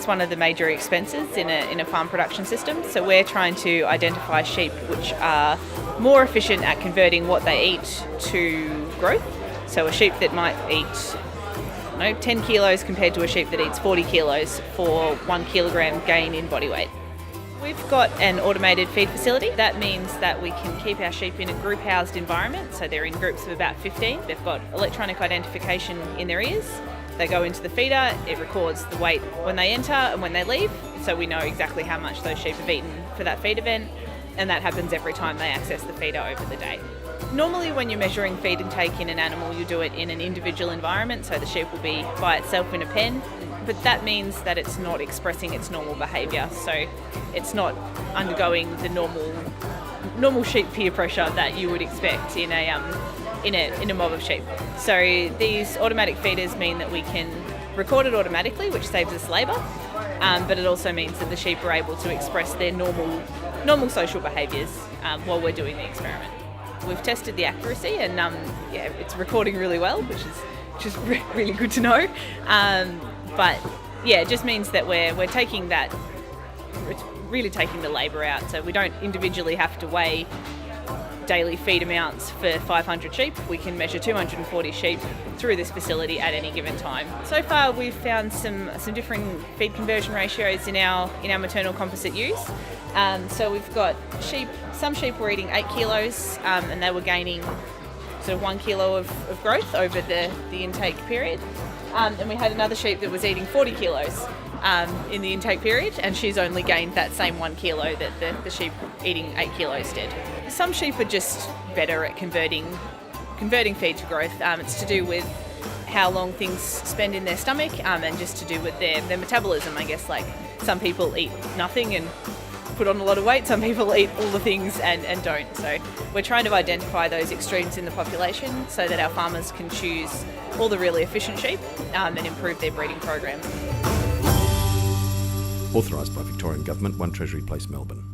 is one of the major expenses in a farm production system. So we're trying to identify sheep which are more efficient at converting what they eat to growth. So a sheep that might eat 10 kilos compared to a sheep that eats 40 kilos for 1 kilogram gain in body weight. We've got an automated feed facility. That means that we can keep our sheep in a group housed environment. So they're in groups of about 15. They've got electronic identification in their ears. They go into the feeder, it records the weight when they enter and when they leave, so we know exactly how much those sheep have eaten for that feed event, and that happens every time they access the feeder over the day. Normally when you're measuring feed intake in an animal, you do it in an individual environment, so the sheep will be by itself in a pen, but that means that it's not expressing its normal behaviour, so it's not undergoing the normal sheep peer pressure that you would expect in a mob of sheep. So these automatic feeders mean that we can record it automatically, which saves us labour, but it also means that the sheep are able to express their normal social behaviours while we're doing the experiment. We've tested the accuracy and it's recording really well, which is really good to know. But yeah, it just means that we're taking that, it's really taking the labour out, so we don't individually have to weigh daily feed amounts for 500 sheep. We can measure 240 sheep through this facility at any given time. So far we've found some differing feed conversion ratios in our maternal composite ewes. So we've got some sheep were eating 8 kilos and they were gaining sort of 1 kilo of growth over the intake period. And we had another sheep that was eating 40 kilos in the intake period, and she's only gained that same 1 kilo that the sheep eating 8 kilos did. Some sheep are just better at converting feed to growth. It's to do with how long things spend in their stomach and just to do with their metabolism, I guess. Like some people eat nothing and put on a lot of weight, some people eat all the things and don't. So we're trying to identify those extremes in the population so that our farmers can choose all the really efficient sheep and improve their breeding program. Authorised by Victorian Government, 1 Treasury Place, Melbourne.